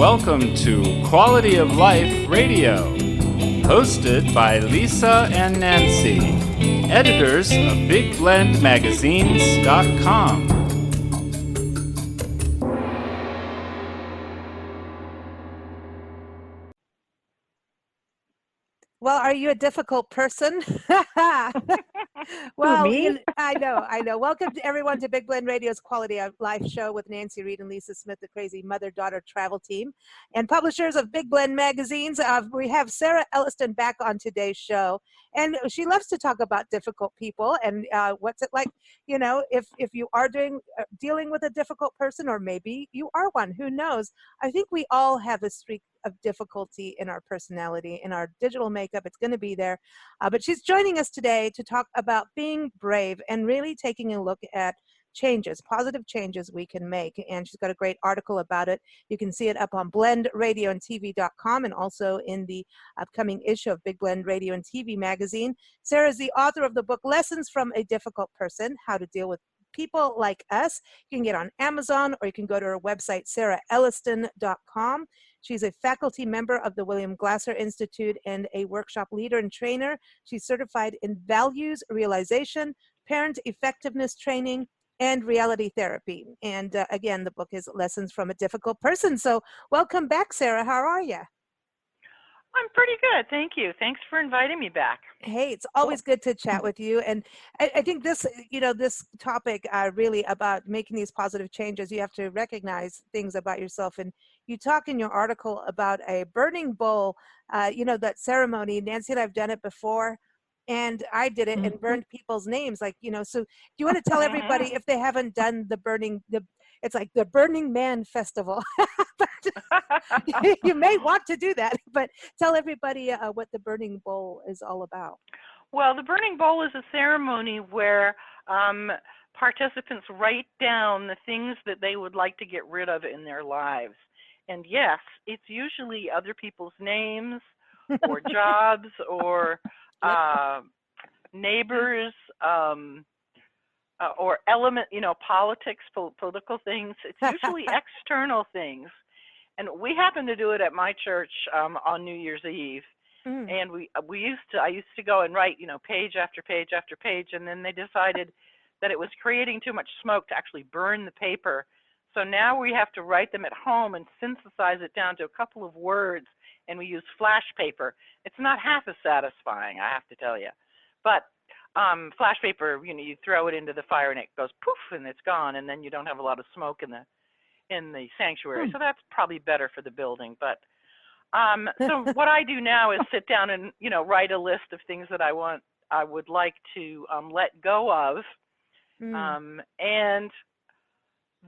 Welcome to Quality of Life Radio, hosted by Lisa and Nancy, editors of BigBlendMagazines.com. Well, are you a difficult person? Well, I know. Welcome to everyone to Big Blend Radio's Quality of Life show with Nancy Reed and Lisa Smith, the crazy mother-daughter travel team, and publishers of Big Blend magazines. We have Author-Sarah-Elliston back on today's show, and she loves to talk about difficult people and what's it like, if you are dealing with a difficult person, or maybe you are one. Who knows? I think we all have a streak of difficulty in our personality, in our digital makeup. It's going to be there. But she's joining us today to talk about being brave and really taking a look at positive changes we can make. And she's got a great article about it. You can see it up on blendradioandtv.com and also in the upcoming issue of Big Blend Radio and TV magazine. Sarah is the author of the book Lessons from a Difficult Person: How to Deal with People Like Us. You can get on Amazon, or you can go to her website, SarahElliston.com. She's a faculty member of the William Glasser Institute and a workshop leader and trainer. She's certified in values realization, parent effectiveness training, and reality therapy. And again, the book is Lessons from a Difficult Person. So welcome back, Sarah. How are you? I'm pretty good. Thank you. Thanks for inviting me back. Hey, it's always good to chat with you. And I think this topic really about making these positive changes, you have to recognize things about yourself. And you talk in your article about a burning bowl, that ceremony. Nancy and I've done it before. And I did it and burned people's names. So do you want to tell everybody, if they haven't done it's like the Burning Man Festival. You may want to do that, but tell everybody what the Burning Bowl is all about. Well, the Burning Bowl is a ceremony where participants write down the things that they would like to get rid of in their lives. And yes, it's usually other people's names or jobs or neighbors, or politics, political things. It's usually external things. And we happen to do it at my church on New Year's Eve. And I used to go and write, page after page after page, and then they decided that it was creating too much smoke to actually burn the paper. So now we have to write them at home and synthesize it down to a couple of words, and we use flash paper. It's not half as satisfying, I have to tell you. But flash paper, you throw it into the fire and it goes poof and it's gone, and then you don't have a lot of smoke in the sanctuary. So that's probably better for the building. But so what I do now is sit down and write a list of things that I would like to let go of. And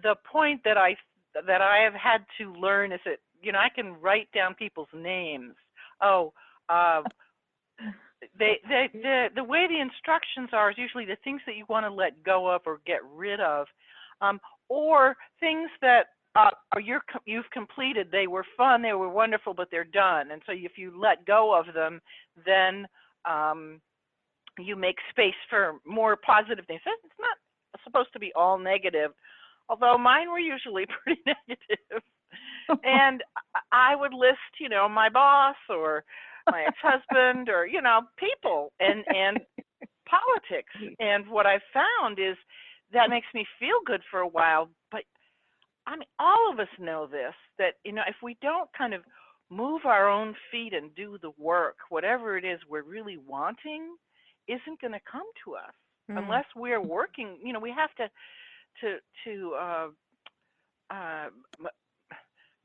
the point that I have had to learn is that I can write down people's names. The way the instructions are is usually the things that you want to let go of or get rid of, or things that you've completed. They were fun, they were wonderful, but they're done. And so if you let go of them, then you make space for more positive things. It's not supposed to be all negative, although mine were usually pretty negative. And I would list, my boss or my ex-husband or, people and politics. And what I've found is that makes me feel good for a while. But I mean, all of us know this, that, if we don't kind of move our own feet and do the work, whatever it is we're really wanting isn't going to come to us unless we're working. We have to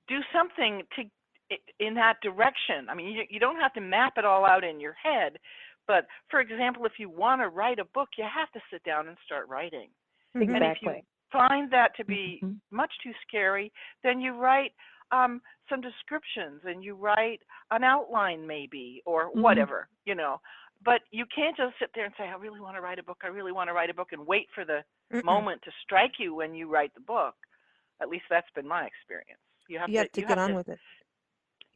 do something in that direction. I mean, you don't have to map it all out in your head, but for example, if you want to write a book, you have to sit down and start writing. Exactly. And if you find that to be much too scary, then you write some descriptions and you write an outline maybe, or whatever, But you can't just sit there and say, I really want to write a book, and wait for the moment to strike you when you write the book. At least that's been my experience. You have to get on with it.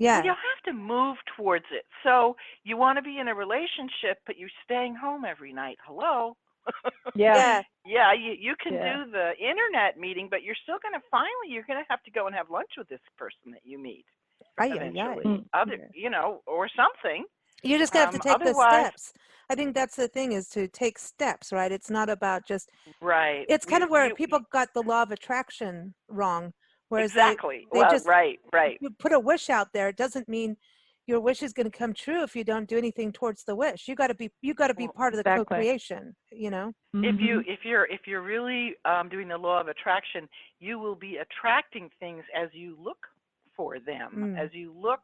Yeah. You have to move towards it. So you want to be in a relationship, but you're staying home every night. Hello? Yeah. Yeah, you can do the internet meeting, but you're still going to you're going to have to go and have lunch with this person that you meet eventually. Or something. You just have to take the Otherwise, steps. I think that's the thing, is to take steps, right? It's not about just, right. it's kind of where people got the law of attraction wrong. Whereas exactly. they Well, just right. you put a wish out there. It doesn't mean your wish is going to come true if you don't do anything towards the wish. You got to be part of the co-creation, you know. If you're really doing the law of attraction, you will be attracting things as you look for them, as you look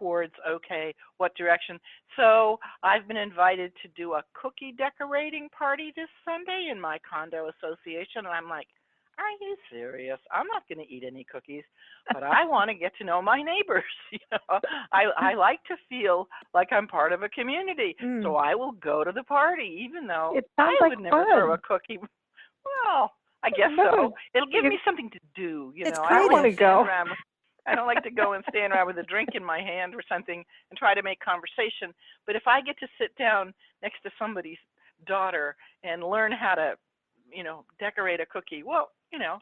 towards, okay, what direction. So I've been invited to do a cookie decorating party this Sunday in my condo association, and I'm like, are you serious? I'm not going to eat any cookies, but I want to get to know my neighbors. I like to feel like I'm part of a community, so I will go to the party, even though I would never throw a cookie. Well, I guess so. It'll give me something to do. It's I don't want to creative. I don't like to go and stand around with a drink in my hand or something and try to make conversation. But if I get to sit down next to somebody's daughter and learn how to, decorate a cookie, well,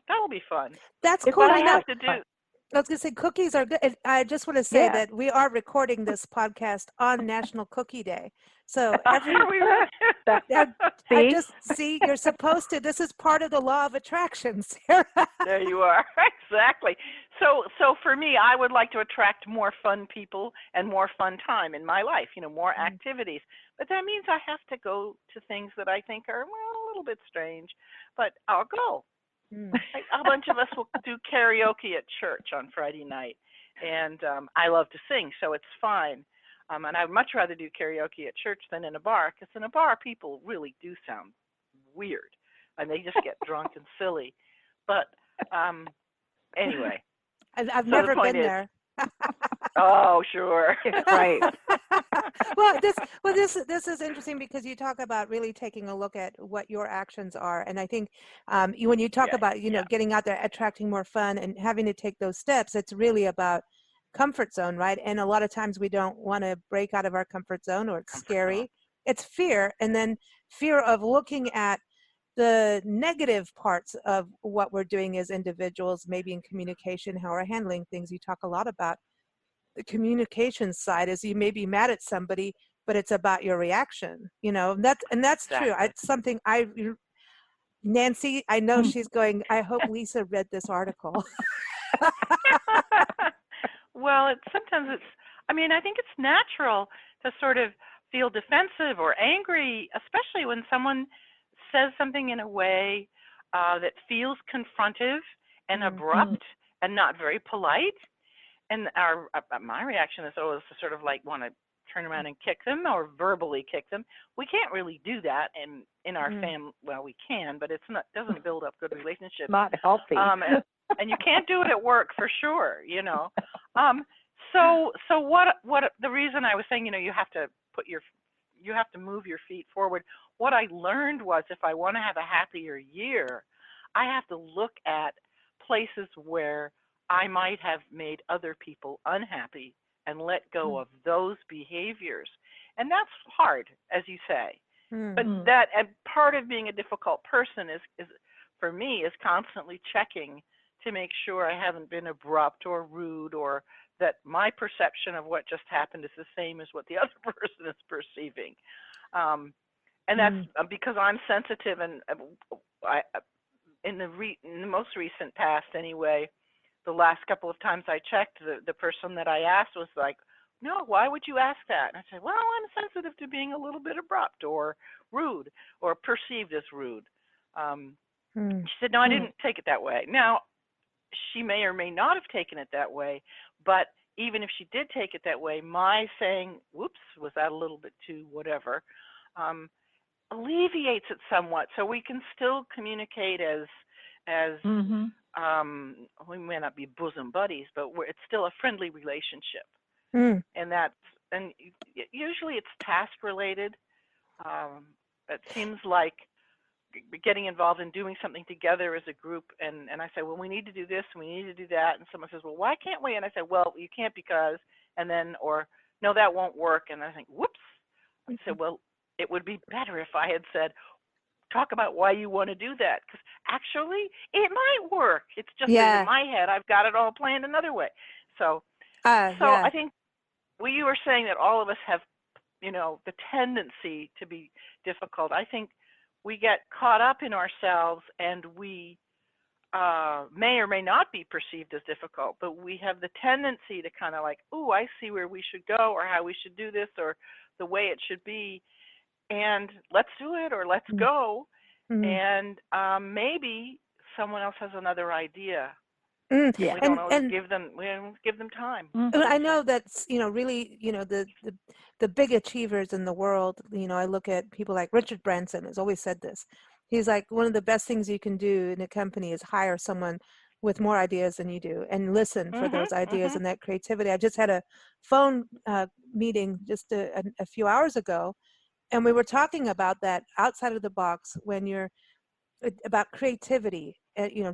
that'll be fun. That's cool. I have to do. I was going to say cookies are good. I just want to say that we are recording this podcast on National Cookie Day. So I just see you're supposed to. This is part of the law of attraction, Sarah. There you are. Exactly. So for me, I would like to attract more fun people and more fun time in my life, more activities. But that means I have to go to things that I think are, a little bit strange, but I'll go. A bunch of us will do karaoke at church on Friday night, and I love to sing, so it's fine. And I'd much rather do karaoke at church than in a bar, because in a bar people really do sound weird, and they just get drunk and silly. But anyway, I've never been there. Oh, sure. Right. This is interesting, because you talk about really taking a look at what your actions are, and I think when you talk about getting out there, attracting more fun, and having to take those steps, it's really about comfort zone, right? And a lot of times we don't want to break out of our comfort zone, or it's scary. It's fear, and then fear of looking at the negative parts of what we're doing as individuals, maybe in communication, how we're handling things. You talk a lot about the communication side, is you may be mad at somebody, but it's about your reaction, and that's exactly. true. It's something Nancy, I know she's going, I hope Lisa read this article. Well, I think it's natural to sort of feel defensive or angry, especially when someone says something in a way that feels confrontive and abrupt and not very polite. And my reaction is always to sort of like want to turn around and kick them, or verbally kick them. We can't really do that in our family. Well, we can, but doesn't build up good relationships. Not healthy. And you can't do it at work for sure, So what the reason I was saying, you have to move your feet forward. What I learned was, if I want to have a happier year, I have to look at places where I might have made other people unhappy and let go of those behaviors. And that's hard, as you say. But and part of being a difficult person is for me, is constantly checking to make sure I haven't been abrupt or rude, or that my perception of what just happened is the same as what the other person is perceiving. And that's because I'm sensitive, and in the most recent past anyway, the last couple of times I checked, the person that I asked was like, no, why would you ask that? And I said, well, I'm sensitive to being a little bit abrupt or rude, or perceived as rude. She said, no, I didn't take it that way. Now, she may or may not have taken it that way, but even if she did take it that way, my saying, whoops, was that a little bit too whatever, alleviates it somewhat, so we can still communicate as we may not be bosom buddies, but it's still a friendly relationship. And usually it's task related. It seems like getting involved in doing something together as a group, and I say, well, we need to do this, we need to do that, and someone says, well, why can't we? And I say, well, you can't because, and then, or no, that won't work, and I think, whoops. I said, well, it would be better if I had said, talk about why you want to do that, because actually it might work. It's just that Yeah. in my head I've got it all planned another way. So Yeah. I think you were saying that all of us have, the tendency to be difficult. I think we get caught up in ourselves, and we may or may not be perceived as difficult, but we have the tendency to kind of like, ooh, I see where we should go, or how we should do this, or the way it should be, and let's do it, or let's go. And maybe someone else has another idea. Yeah. We don't always give them time. I know that's, really, the big achievers in the world, I look at people like Richard Branson has always said this. He's like, one of the best things you can do in a company is hire someone with more ideas than you do and listen for those ideas and that creativity. I just had a phone meeting just a few hours ago, and we were talking about that outside of the box when you're about creativity.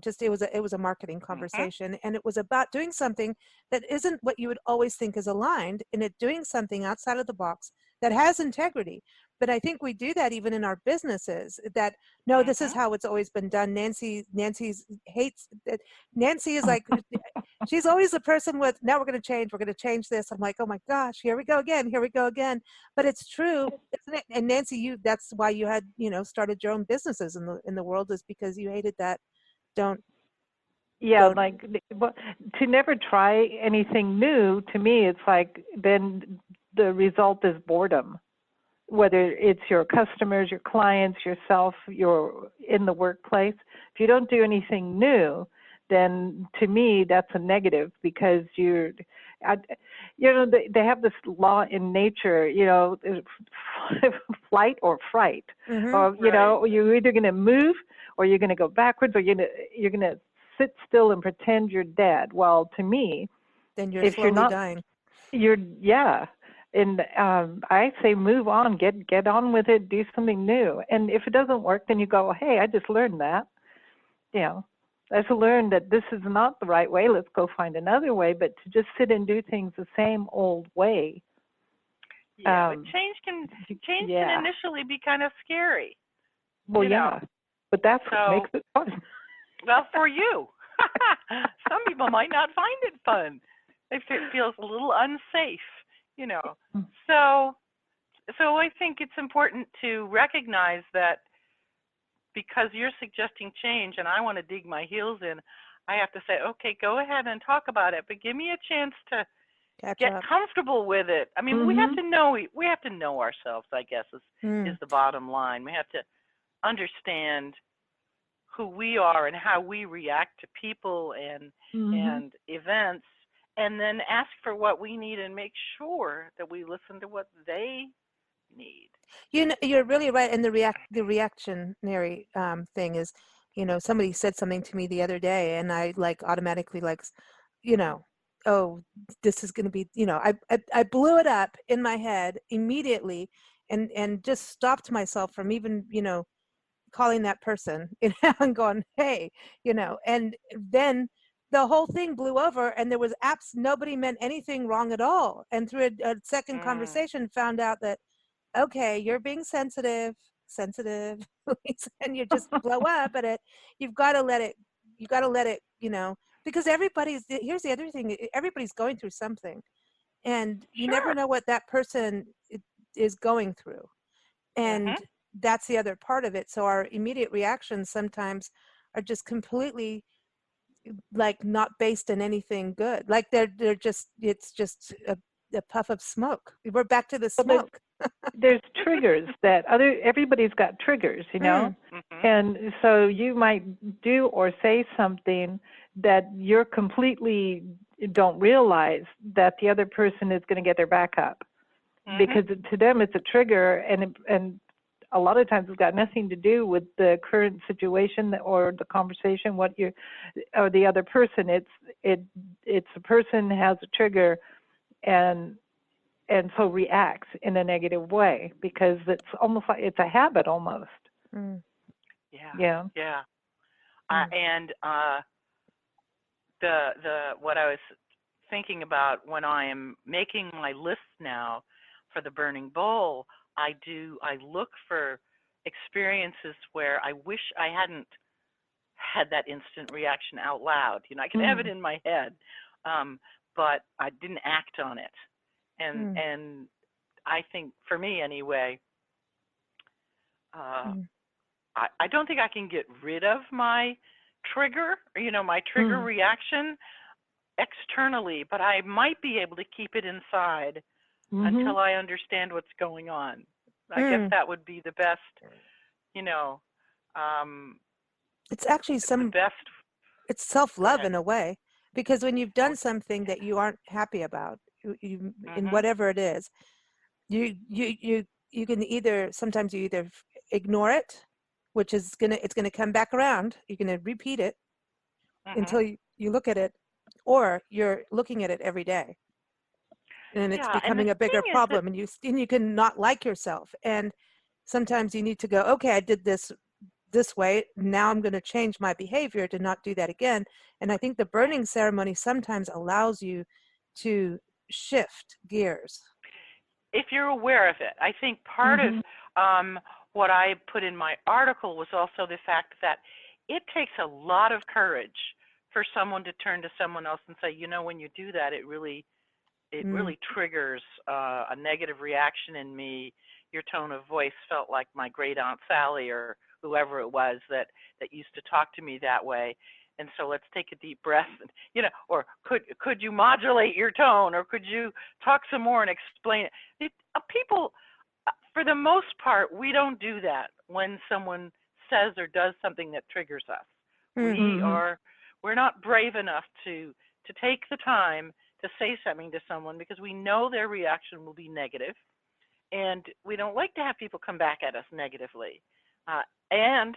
Just it was a marketing conversation, and it was about doing something that isn't what you would always think is aligned, and doing something outside of the box that has integrity. But I think we do that even in our businesses. That no, this is how it's always been done. Nancy hates that. Nancy is like, she's always the person with, now we're going to change this. I'm like, oh my gosh, here we go again. But it's true, isn't it? And Nancy, that's why you had, started your own businesses in the world, is because you hated that. Like, to never try anything new, to me, it's like, then the result is boredom. Whether it's your customers, your clients, yourself, you're in the workplace. If you don't do anything new, then to me, that's a negative, because they have this law in nature, flight or fright. Or, you're either going to move, or you're going to go backwards, or you're going to sit still and pretend you're dead. Well, to me, then you're slowly dying. And I say move on, get on with it, do something new. And if it doesn't work, then you go, hey, I just learned that. I just learned that this is not the right way. Let's go find another way. But to just sit and do things the same old way. Yeah, but change can initially be kind of scary. Well, but that's what makes it fun. Well, for you. Some people might not find it fun. It feels a little unsafe, So I think it's important to recognize that because you're suggesting change and I want to dig my heels in, I have to say, okay, go ahead and talk about it, but give me a chance to get comfortable with it. I mean, we have to know ourselves, I guess, is the bottom line. We have to understand who we are and how we react to people and events, and then ask for what we need and make sure that we listen to what they need. You're really right. And the reactionary thing is, somebody said something to me the other day, and I automatically oh, this is going to be, I blew it up in my head immediately, and just stopped myself from even, calling that person, and going, hey, and then the whole thing blew over, and there was nobody meant anything wrong at all. And through a second conversation, found out that, okay, you're being sensitive, and you just blow up at it. You've got to let it, because here's the other thing, everybody's going through something, and you never know what that person is going through. And that's the other part of it. So our immediate reactions sometimes are just completely not based in anything good. They're just, it's just a puff of smoke. We're back to the smoke. There's triggers that everybody's got triggers, and so you might do or say something that you're completely don't realize that the other person is going to get their back up, because to them it's a trigger, and a lot of times it's got nothing to do with the current situation or the conversation, or the other person. It's a person has a trigger, and so reacts in a negative way, because it's almost like it's a habit almost. Yeah. And what I was thinking about when I am making my list now for the burning bowl, I look for experiences where I wish I hadn't had that instant reaction out loud. I can have it in my head, but I didn't act on it. And I think, for me anyway, I don't think I can get rid of my trigger, my trigger reaction externally, but I might be able to keep it inside until I understand what's going on. I guess that would be the best, it's actually it's self-love in a way, because when you've done something that you aren't happy about, in whatever it is, you can sometimes you either ignore it, which is it's gonna come back around. You're gonna repeat it until you look at it, or you're looking at it every day, and it's becoming a bigger problem, and you can not like yourself. And sometimes you need to go, okay, I did this way, now I'm going to change my behavior to not do that again. And I think the burning ceremony sometimes allows you to shift gears. If you're aware of it. I think part of what I put in my article was also the fact that it takes a lot of courage for someone to turn to someone else and say, when you do that, it really triggers a negative reaction in me. Your tone of voice felt like my great Aunt Sally or whoever it was that used to talk to me that way. And so let's take a deep breath, and, or could you modulate your tone, or could you talk some more and explain it? People, for the most part, we don't do that when someone says or does something that triggers us. We're not brave enough to take the time to say something to someone, because we know their reaction will be negative, and we don't like to have people come back at us negatively. And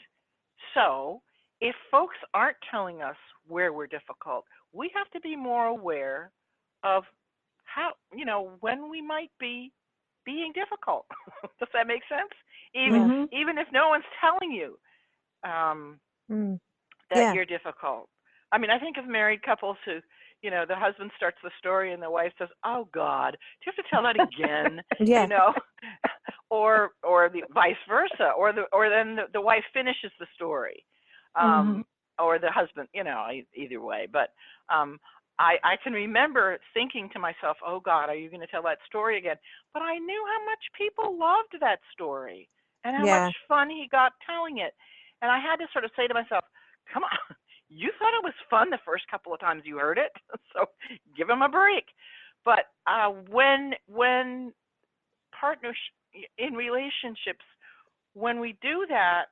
so if folks aren't telling us where we're difficult, we have to be more aware of how, when we might be being difficult. Does that make sense? Even if no one's telling you that you're difficult. I mean, I think of married couples who, the husband starts the story and the wife says, "Oh God, do you have to tell that again?" Or the vice versa, or then the wife finishes the story, or the husband, either way. But I can remember thinking to myself, "Oh God, are you going to tell that story again?" But I knew how much people loved that story and how much fun he got telling it, and I had to sort of say to myself, "Come on, you thought it was fun the first couple of times you heard it, so give him a break." But when partners in relationships, when we do that,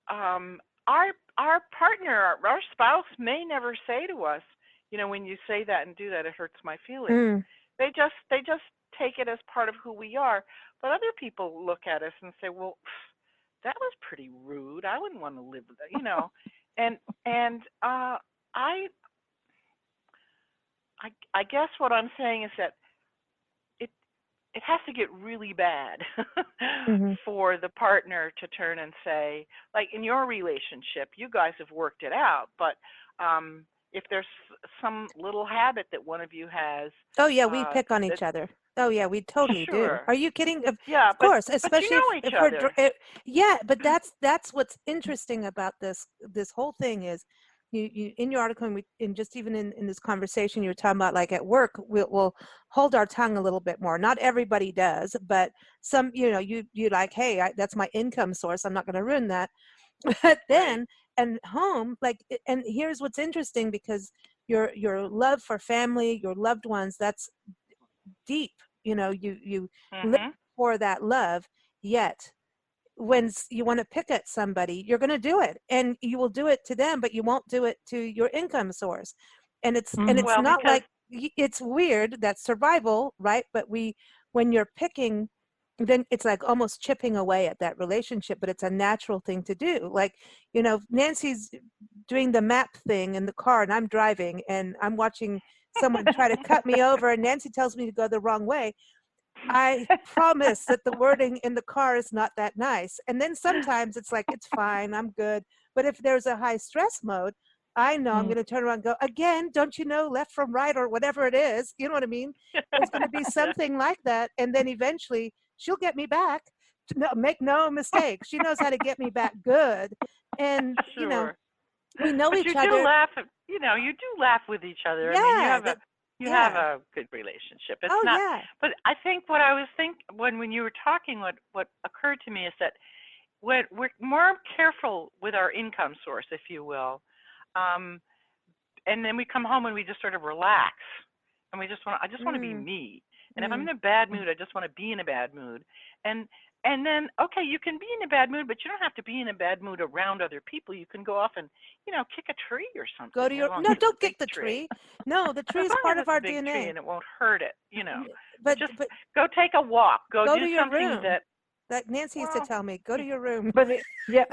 our partner, our spouse may never say to us, when you say that and do that, it hurts my feelings. They just take it as part of who we are. But other people look at us and say, "Well, that was pretty rude. I wouldn't want to live with that," And I guess what I'm saying is that it has to get really bad for the partner to turn and say, like in your relationship, you guys have worked it out, but if there's some little habit that one of you has. Oh yeah, we pick on each other. Oh yeah, we totally do. Are you kidding? Of course, especially but you know each other. But that's what's interesting about this whole thing is, you in your article, and just even in this conversation, you were talking about, like at work, we'll hold our tongue a little bit more. Not everybody does, but some, you like, hey, that's my income source, I'm not going to ruin that. But then, and home, like, and here's what's interesting, because your love for family, your loved ones, that's deep. You live for that love, yet when you want to pick at somebody, you're going to do it, and you will do it to them, but you won't do it to your income source. And it's not like, it's weird, that's survival, right? But when you're picking, then it's like almost chipping away at that relationship, but it's a natural thing to do. Like, Nancy's doing the map thing in the car, and I'm driving, and I'm watching someone try to cut me over, and Nancy tells me to go the wrong way. I promise that the wording in the car is not that nice. And then sometimes it's like, it's fine, I'm good. But if there's a high stress mode, I know I'm going to turn around and go, again, don't you know, left from right, or whatever it is, you know what I mean? There's going to be something like that. And then eventually she'll get me back no, make no mistake. She knows how to get me back good. And, you know, Sure. we know But each you do other. laugh, you know, you do laugh with each other. I mean, Yeah. you have Yeah. a good relationship. It's Oh, not, yeah. but I think what I was when you were talking, what occurred to me is that when we're more careful with our income source, if you will, and then we come home and we just sort of relax, and I just want to be me. And if I'm in a bad mood, I just want to be in a bad mood. And then, okay, you can be in a bad mood, but you don't have to be in a bad mood around other people. You can go off and, you know, kick a tree or something. Go to your, no, don't kick the tree. No, the tree As is long part as of it's our a big DNA. tree and it won't hurt it, you know. But just go take a walk. Go to do your something room. That Nancy used to tell me, go to your room. But yeah,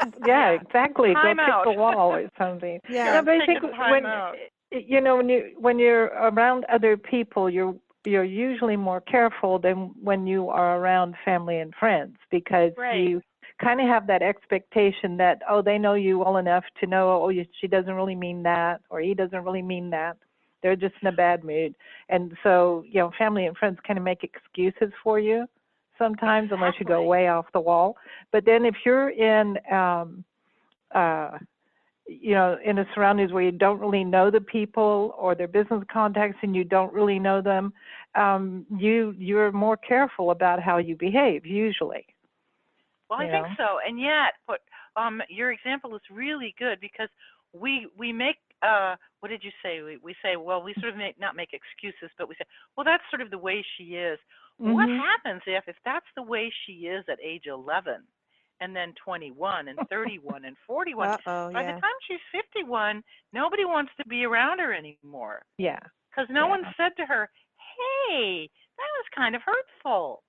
exactly. Time go out. kick the wall or something. Yeah. No, but I Take think a time out. you know, when you're around other people, you're usually more careful than when you are around family and friends, because you kind of have that expectation that, oh, they know you well enough to know, oh, she doesn't really mean that, or he doesn't really mean that. They're just in a bad mood. And so, you know, family and friends kind of make excuses for you sometimes, unless you go way off the wall. But then if you're in, you know, in a surroundings where you don't really know the people or their business contacts and you don't really know them, you're more careful about how you behave usually. Well, I think so. And yet, your example is really good, because we make, what did you say? We say, well, we sort of not make excuses, but we say, well, that's sort of the way she is. What happens if that's the way she is at age 11, and then 21 and 31 and 41? By the time she's 51, nobody wants to be around her anymore. Yeah. Because no one said to her, hey, that was kind of hurtful.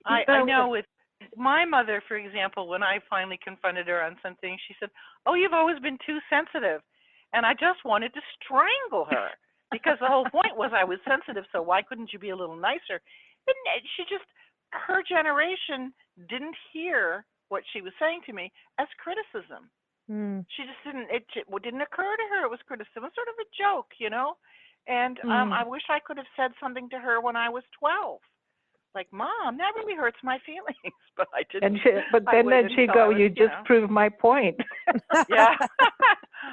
I know with my mother, for example, when I finally confronted her on something, she said, oh, you've always been too sensitive. And I just wanted to strangle her, because the whole point was I was sensitive, so why couldn't you be a little nicer? And her generation didn't hear what she was saying to me as criticism. She just didn't, it didn't occur to her it was criticism. It was sort of a joke, you know? And I wish I could have said something to her when I was 12. Like, Mom, that really hurts my feelings, but I didn't. But then she'd go, you just proved my point. Yeah,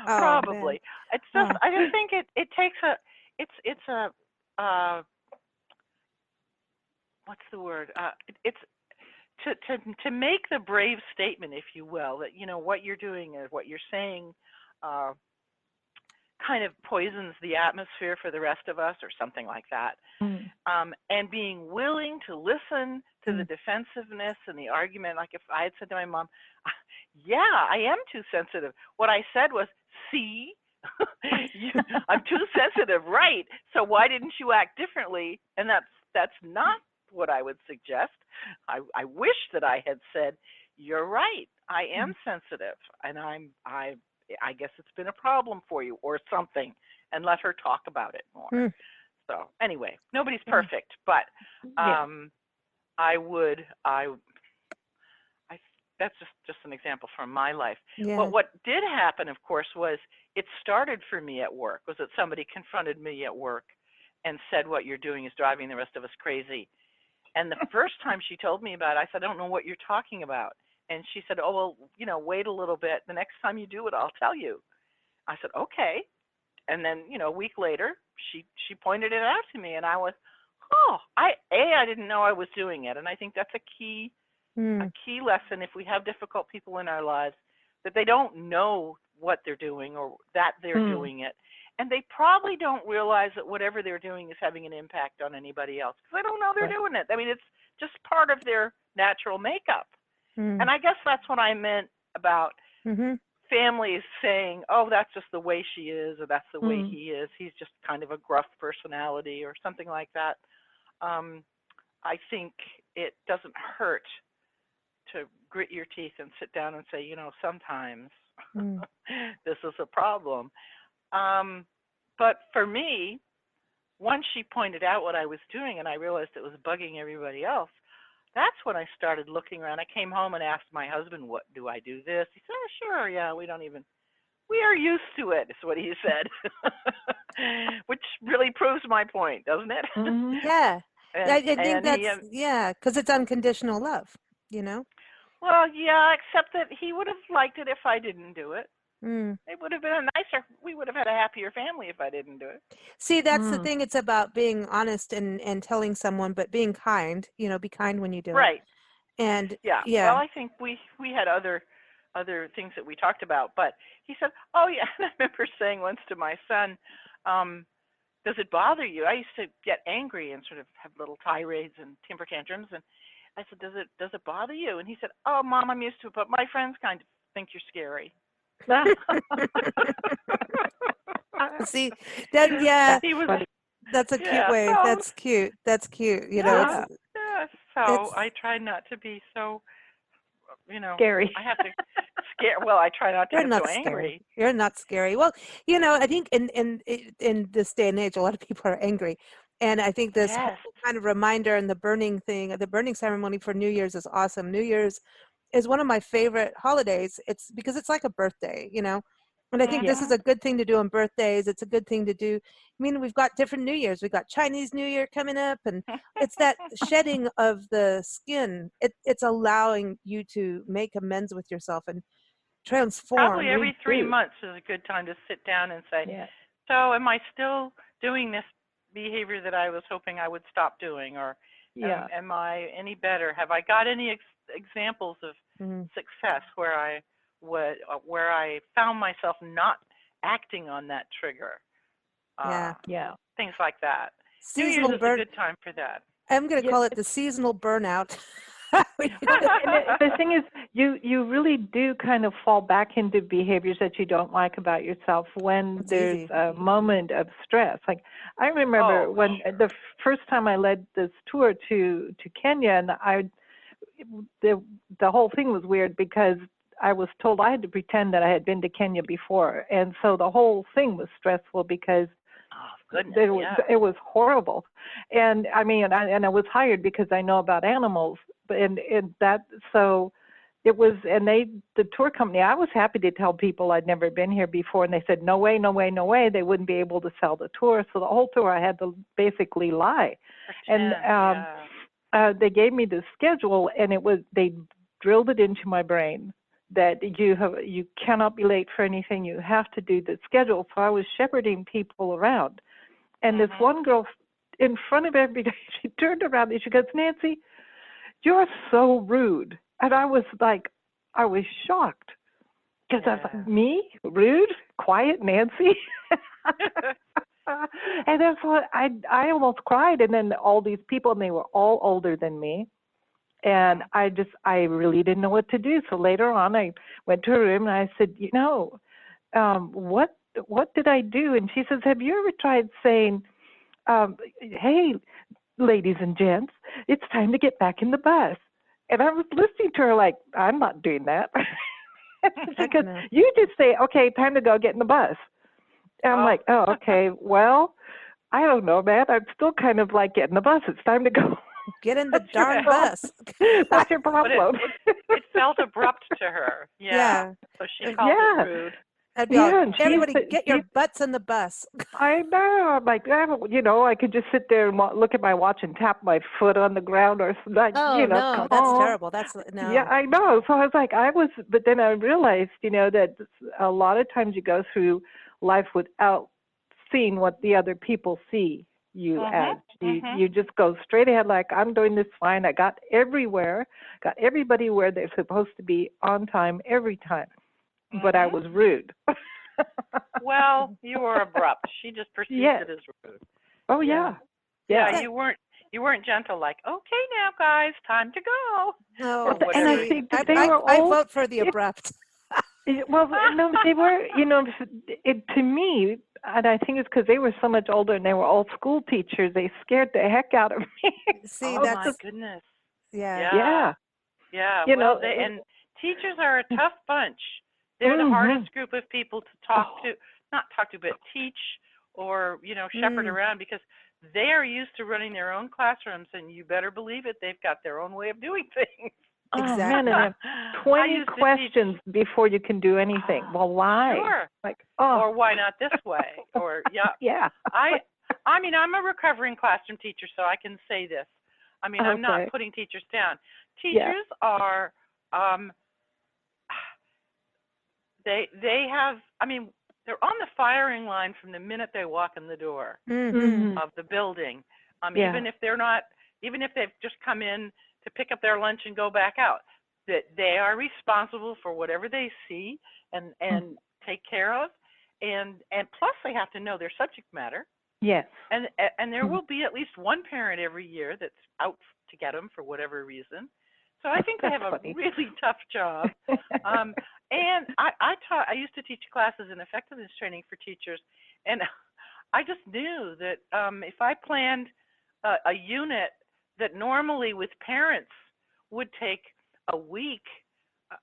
probably. Man. It's just, I just think it takes it's a, what's the word? It's to make the brave statement, if you will, that, you know, what you're doing or what you're saying kind of poisons the atmosphere for the rest of us, or something like that. And being willing to listen to the defensiveness and the argument. Like if I had said to my mom, yeah, I am too sensitive. What I said was, see, I'm too sensitive, right? So why didn't you act differently? And that's not what I would suggest. I wish that I had said, you're right, I am sensitive, and I guess it's been a problem for you or something, and let her talk about it more. So anyway, nobody's perfect, but that's just an example from my life. But what did happen, of course, was it started for me at work, was that somebody confronted me at work and said, what you're doing is driving the rest of us crazy. And the first time she told me about it, I said, I don't know what you're talking about. And she said, oh, well, you know, wait a little bit. The next time you do it, I'll tell you. I said, okay. And then, you know, a week later, she pointed it out to me, and I was, oh, I didn't know I was doing it. And I think that's a key lesson if we have difficult people in our lives, that they don't know what they're doing or that they're doing it. And they probably don't realize that whatever they're doing is having an impact on anybody else, because they don't know they're doing it. I mean, it's just part of their natural makeup. And I guess that's what I meant about families saying, oh, that's just the way she is, or that's the way he is. He's just kind of a gruff personality or something like that. I think it doesn't hurt to grit your teeth and sit down and say, you know, sometimes this is a problem. But for me, once she pointed out what I was doing and I realized it was bugging everybody else, that's when I started looking around. I came home and asked my husband, what, do I do this? He said, oh, sure, yeah, we are used to it, is what he said, which really proves my point, doesn't it? Yeah. I think that's, because it's unconditional love, Well, yeah, except that he would have liked it if I didn't do it. Mm. It would have been we would have had a happier family if I didn't do it. See, that's the thing. It's about being honest and telling someone, but being kind, be kind when you do it. Right. And yeah. Well, I think we had other things that we talked about, but he said, oh yeah, and I remember saying once to my son, does it bother you? I used to get angry and sort of have little tirades and temper tantrums, and I said, does it bother you? And he said, oh, Mom, I'm used to it, but my friends kind of think you're scary. See, that, he was, that's a cute way. So, that's cute. That's cute. So I try not to be so, scary. I have to scare. Well, I try not to You're get not so scary. angry. You're not scary. Well, I think in this day and age, a lot of people are angry. And I think this whole kind of reminder and the burning ceremony for New Year's is awesome. New Year's is one of my favorite holidays. It's because it's like a birthday, And I think this is a good thing to do on birthdays. It's a good thing to do. I mean, we've got different New Years. We've got Chinese New Year coming up, and it's that shedding of the skin. It's allowing you to make amends with yourself and transform. Probably every 3 months is a good time to sit down and say, so am I still doing this behavior that I was hoping I would stop doing, or am I any better? Have I got any examples of success where I found myself not acting on that trigger? Things like that. Seasonal New Year's is a good time for that. I'm going to call it the seasonal burnout. The thing is, you really do kind of fall back into behaviors that you don't like about yourself when there's a moment of stress. Like I remember when the first time I led this tour to Kenya, and the whole thing was weird because I was told I had to pretend that I had been to Kenya before, and so the whole thing was stressful because it was horrible. And I mean, I was hired because I know about animals. And so it was, and the tour company, I was happy to tell people I'd never been here before, and they said, no way, no way, no way, they wouldn't be able to sell the tour. So the whole tour I had to basically lie. And they gave me the schedule, and they drilled it into my brain that you cannot be late for anything, you have to do the schedule. So I was shepherding people around. And this one girl in front of everybody, she turned around and she goes, Nancy, you're so rude. And I was shocked because I was like, me? Rude? Quiet Nancy? And that's what I almost cried. And then all these people, and they were all older than me. And I really didn't know what to do. So later on, I went to her room and I said, what did I do? And she says, have you ever tried saying, hey, ladies and gents, it's time to get back in the bus? And I was listening to her like, I'm not doing that. Because you just say, okay, time to go get in the bus. And I'm like, oh, okay, well, I don't know, man. I'm still kind of like, get in the bus. It's time to go. Get in the darn bus. What's your problem? It felt abrupt to her. Yeah. So she called it rude. I'd be like, everybody get your butts in the bus. I know. I'm like, I could just sit there and look at my watch and tap my foot on the ground or like, no, that's terrible. That's no. Yeah, I know. So I was like, but then I realized, that a lot of times you go through life without seeing what the other people see you as. You just go straight ahead like, I'm doing this fine. I got everybody where they're supposed to be on time every time. But I was rude. Well, you were abrupt. She just perceived it as rude. Oh yeah. You weren't gentle. Like, okay, now guys, time to go. No, and I think I vote for the abrupt. Well, no, they were. To me, and I think it's because they were so much older and they were all school teachers. They scared the heck out of me. See, that's my goodness. Yeah. Well, and teachers are a tough bunch. They're the hardest group of people to not talk to, but teach or, shepherd around, because they are used to running their own classrooms, and you better believe it, they've got their own way of doing things. Exactly. Man, 20 questions before you can do anything. Well, why? Sure. Like, or why not this way? Or, yeah. I mean, I'm a recovering classroom teacher, so I can say this. I mean, I'm not putting teachers down. Teachers are, they have, I mean, they're on the firing line from the minute they walk in the door of the building. Even if they're not, even if they've just come in to pick up their lunch and go back out, that they are responsible for whatever they see and take care of, and plus they have to know their subject matter. Yes. And there will be at least one parent every year that's out to get them for whatever reason. So I think they have a really tough job. And I used to teach classes in effectiveness training for teachers, and I just knew that if I planned a unit that normally with parents would take a week,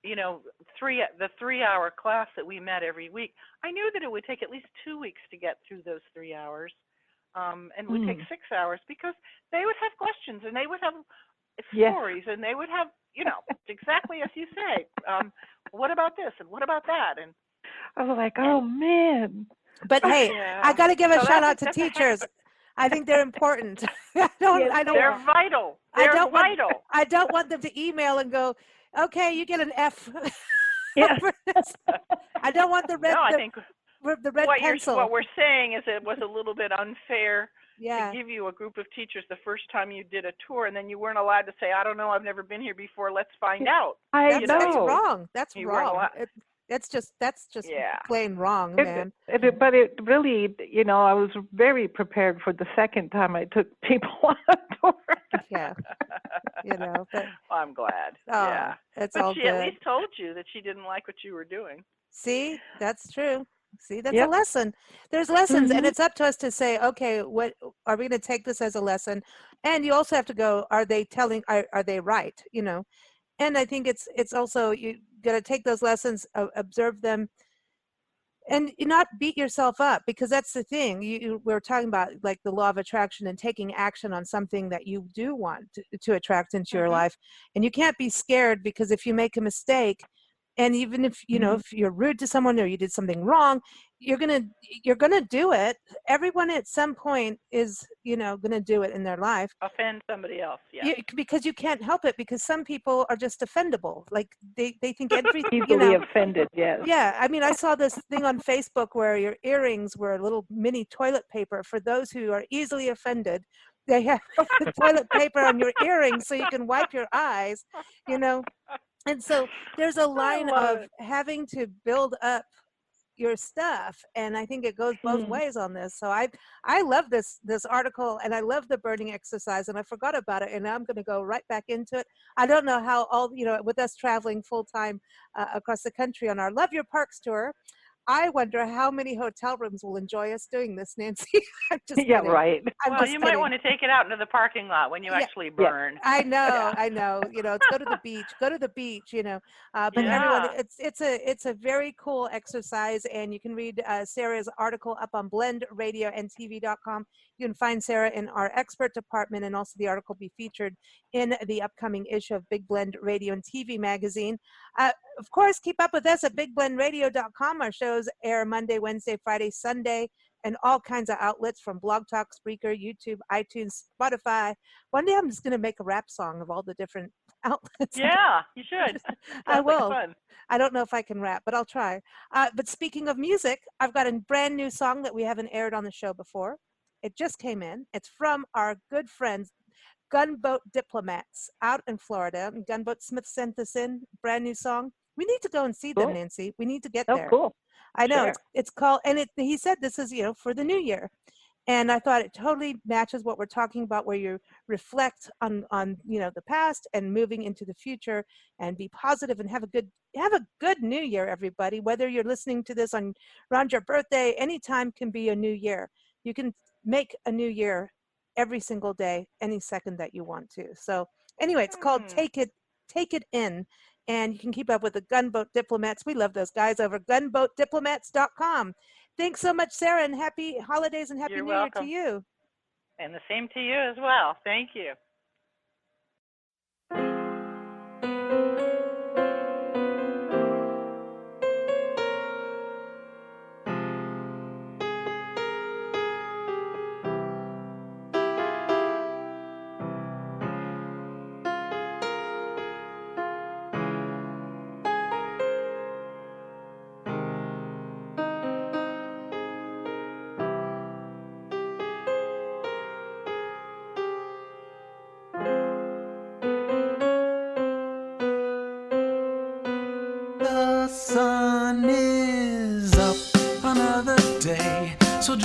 the 3-hour class that we met every week, I knew that it would take at least 2 weeks to get through those 3 hours, and would take 6 hours, because they would have questions and they would have stories and they would have, exactly as you say, what about this and what about that? And I was like, oh man. But hey, I got to give a shout out to teachers. I think they're important. I don't. They're vital. They're vital. I don't want them to email and go, okay, you get an F. Yeah. I don't want the red. No, I think the red pencil. What we're saying is it was a little bit unfair to give you a group of teachers the first time you did a tour, and then you weren't allowed to say, I don't know, I've never been here before, let's find out. That's wrong. That's wrong. That's just plain wrong, man. But it really, I was very prepared for the second time I took people on a tour. Yeah. But, well, I'm glad. It's but all she good. At least told you that she didn't like what you were doing. See, that's true. See, that's a lesson. There's lessons, and it's up to us to say, okay, what are we going to take this as a lesson? And you also have to go, are they right? And I think it's also, you got to take those lessons, observe them, and not beat yourself up, because that's the thing. We're talking about like the law of attraction and taking action on something that you do want to attract into your life. And you can't be scared, because if you make a mistake, and even if if you're rude to someone or you did something wrong, you're gonna do it. Everyone at some point is gonna do it in their life. Offend somebody else, because you can't help it, because some people are just offendable. Like they think everything. Easily offended, yes. Yeah, I mean, I saw this thing on Facebook where your earrings were a little mini toilet paper for those who are easily offended. They have toilet paper on your earrings so you can wipe your eyes. And so there's a line of having to build up your stuff, and I think it goes both ways on this. So I love this article, and I love the burning exercise, and I forgot about it, and now I'm going to go right back into it. I don't know how with us traveling full time across the country on our Love Your Parks tour, I wonder how many hotel rooms will enjoy us doing this, Nancy. I'm just kidding. Right. You might want to take it out into the parking lot when you actually burn. I know. It's go to the beach. But everyone, it's a very cool exercise, and you can read Sarah's article up on blendradioandtv.com. You can find Sarah in our expert department, and also the article be featured in the upcoming issue of Big Blend Radio and TV magazine. Of course, keep up with us at bigblendradio.com. Our shows air Monday, Wednesday, Friday, Sunday, and all kinds of outlets from Blog Talk, Spreaker, YouTube, iTunes, Spotify. One day I'm just going to make a rap song of all the different outlets. Yeah, you should. I will. Like fun. I don't know if I can rap, but I'll try. But speaking of music, I've got a brand new song that we haven't aired on the show before. It just came in. It's from our good friends, Gunboat Diplomats, out in Florida. Gunboat Smith sent this in, brand new song. We need to go and see them, Nancy. We need to get there. Cool. I know. Sure. It's called, and he said this is, for the new year. And I thought it totally matches what we're talking about, where you reflect on the past and moving into the future, and be positive and have a good new year, everybody. Whether you're listening to this around your birthday, anytime can be a new year. You can make a new year every single day, any second that you want to. So anyway, it's called Take It In. And you can keep up with the Gunboat Diplomats. We love those guys over gunboatdiplomats.com. Thanks so much, Sarah, and happy holidays and happy New Year to you. And the same to you as well. Thank you. So